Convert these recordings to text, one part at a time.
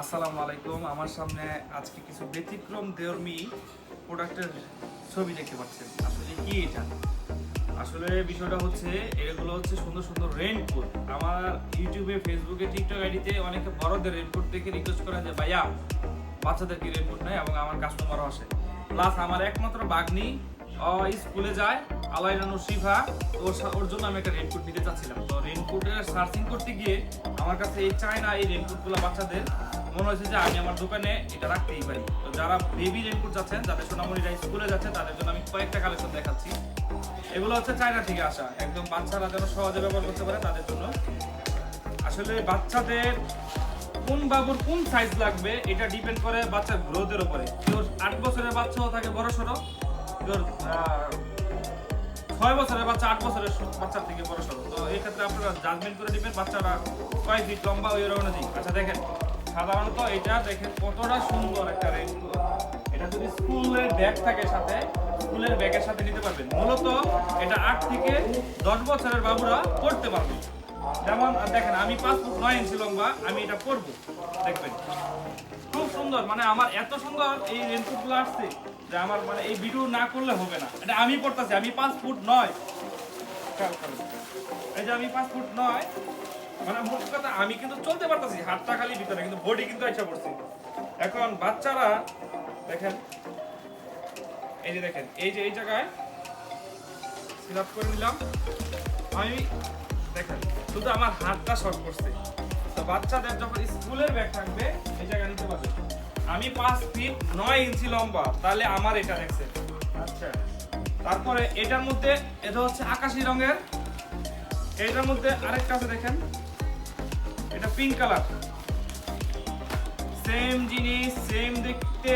আসসালামু আলাইকুম। আমার সামনে আজকে কিছু ব্যতিক্রম ধর্মী প্রোডাক্টের ছবি দেখতে পাচ্ছেন। আসলে কি এটা? আসলে বিষয়টা হচ্ছে এগুলো হচ্ছে সুন্দর সুন্দর রেইনকোট। আমার ইউটিউবে, ফেসবুকে, টিকটক আইডিতে অনেকে বড়দের রেইনকোট দেখে রিকোয়েস্ট করে যে ভাইয়া বাচ্চাদের কি রেইনকোট নেই, এবং আমার কাস্টমারও আসে। প্লাস আমার একমাত্র বাগনি স্কুলে যায়, আলাইরানু শিফা, ওর জন্য আমি একটা রেইনকোট নিতে চাচ্ছিলাম। তো রেইনকোটের সার্চিং করতে গিয়ে আমার কাছে এই চায়না এই রেইনকোটগুলো বাচ্চাদের মনে হয়েছে যে আমি আমার দোকানে এটা রাখতেই পারি। তো যারা বেবি রেইনকোট যাচ্ছেন, যাদের সোনামণিরা স্কুলে যাচ্ছে, তাদের জন্য আমি কয়েকটা কালেকশন দেখাচ্ছি। এগুলো হচ্ছে চায়না থেকে আসা, একদম বাচ্চারা যেন সহজে ব্যবহার করতে পারে তাদের জন্য। আসলে বাচ্চাদের কোন বাবুর কোন সাইজ লাগবে এটা ডিপেন্ড করে বাচ্চার গ্রোথের উপরে। কেউ 8 বছরের বাচ্চাও থাকে বড় সড়ো, কেউ 6 বছরের বাচ্চা 8 বছরের বাচ্চার থেকে বড় সড়ো। তো এই ক্ষেত্রে আপনারা জাজমেন্ট করে দিবেন বাচ্চারা কয় ফিট লম্বা ওই অনুযায়ী। আচ্ছা দেখেন, সাধারণত এটা দেখেন কতটা সুন্দর একটা রেইনকোট। এটা যদি স্কুলের ব্যাগ থাকে সাথে, স্কুলের ব্যাগের সাথে নিতে পারবেন। মূলত এটা 8 থেকে 10 বছরের বাবুরা পড়তে পারবে। যেমন দেখেন, আমি 5 ফুট 9 ইঞ্চি লম্বা, আমি এটা পরবো, দেখবেন খুব সুন্দর। মানে আমার এত সুন্দর এই রেইনকোটগুলো আসছে যে আমার মানে এই ভিডিও না করলে হবে না। এটা আমি পড়তেছি, আমি 5 ফুট 9। এই যে আমি 5 ফুট 9, মানে মোট কথা আমি কিন্তু চলতে পারতেছি, হাতটা খালি ভিতরে, কিন্তু বডি কিন্তু আইসা পড়ছে। এখন বাচ্চারা দেখেন, এই যে দেখেন, এই যে এই জায়গায় সিট আপ করে নিলাম আমি, দেখেন শুধু আমার হাতটা শর্ট করছে। তো বাচ্চাদের যখন স্কুলের ব্যাগ থাকবে এই জায়গায় নিতে পারবে। আমি 5 ফিট 9 ইঞ্চি লম্বা, তাহলে আমার এটা দেখছেন। আচ্ছা, তারপরে এটার মধ্যে এটা হচ্ছে আকাশি রঙের, এটার মধ্যে আরেকটা আছে দেখেন, এটা পিঙ্ক কালার। সেম জিনিস, সেম দেখতে,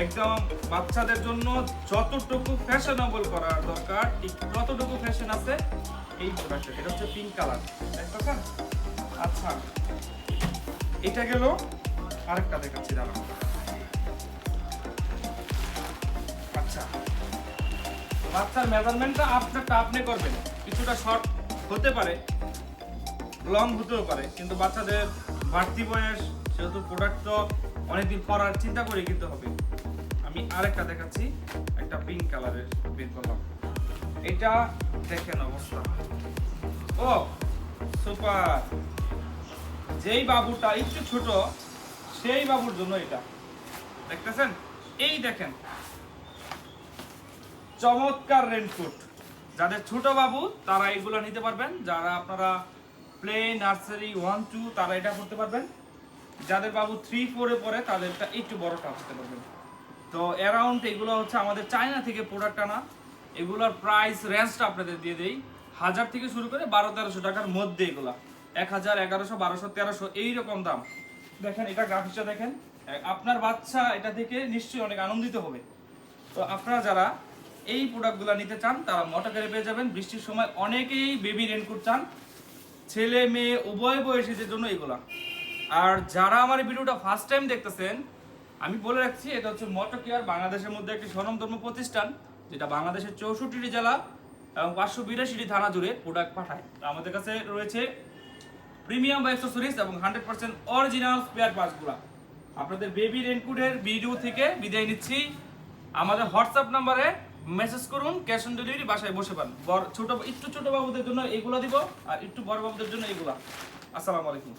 একদম বাচ্চাদের জন্য যতটুকু ফ্যাশনেবল করার দরকার ঠিক ততটুকু ফ্যাশন আছে এই প্রোডাক্টে। এটা হচ্ছে পিঙ্ক কালার, দেখতেছেন? আচ্ছা, এটা গেল, আরেকটা দেখাচ্ছি দাঁড়ান। আচ্ছা, বাচ্চার মেজারমেন্টটা আপনারটা আপনি করবেন। কিছুটা শর্ট হতে পারে, লং হতেও পারে, কিন্তু বাচ্চাদের বাড়তি বয়স, সেহেতু প্রোডাক্ট তো অনেকদিন পরার চিন্তা করে কিনতে হবে। আমি আরেকটা দেখাচ্ছি, একটা পিঙ্ক কালারের বের করলাম। এটা দেখেন অবস্থা, ও সুপার। যেই বাবুটা একটু ছোট সেই বাবুর জন্য এটা, দেখতেছেন? এই দেখেন চমৎকার রেইনকোট। যাদের ছোট বাবু তারা এগুলো নিতে পারবেন। যারা আপনারা প্লে নার্সারি 1 2 তারা এটা করতে পারবেন। যাদের বাবু 3 4 এ পড়ে তাদেরটা একটু বড়টা করতে পারবেন। তো অ্যারাউন্ড এগুলো হচ্ছে আমাদের চায়না থেকে প্রোডাক্ট আনা। এগুলোর প্রাইস রেঞ্জটা আপনাদের দিয়ে দেই, 1000 থেকে শুরু করে 1200-1300 টাকার মধ্যে। এগুলা 1000, 1100, 1200, 1300 এইরকম দাম। দেখেন এটা গ্রাফিক্সটা দেখেন, আপনার বাচ্চা এটা থেকে নিশ্চয়ই অনেক আনন্দিত হবে। তো আপনারা যারা এই প্রোডাক্টগুলো নিতে চান তারা মটকারে পেয়ে যাবেন। বৃষ্টির সময় অনেকেই বেবি রেইনকোট চান, ছেলে মেয়ে উভয় বয়সীদের জন্য এগুলা। আর যারা আমার ভিডিওটা ফার্স্ট টাইম দেখতেছেন, আমি বলে রাখছি এটা হচ্ছে মটকেয়ার, বাংলাদেশের মধ্যে একটি স্বনামধন্য প্রতিষ্ঠান, যেটা বাংলাদেশের 64টি জেলা এবং 582টি থানা জুড়ে প্রোডাক্ট পাঠায়। আমাদের কাছে রয়েছে প্রিমিয়াম বা অ্যাক্সেসরিজ এবং 100% অরিজিনাল স্পেয়ার পার্টসগুলো। আপনাদের বেবি রেইনকোটের ভিডিও থেকে বিদায় নিচ্ছি। আমাদের হোয়াটসঅ্যাপ নাম্বারে মেসেজ করুন, ক্যাশ অন ডেলিভারি, বাসায় বসে পান। একটু ছোট বাবুদের জন্য এগুলো দিব, আর একটু বড় বাবুদের জন্য এগুলা। আসসালামু আলাইকুম।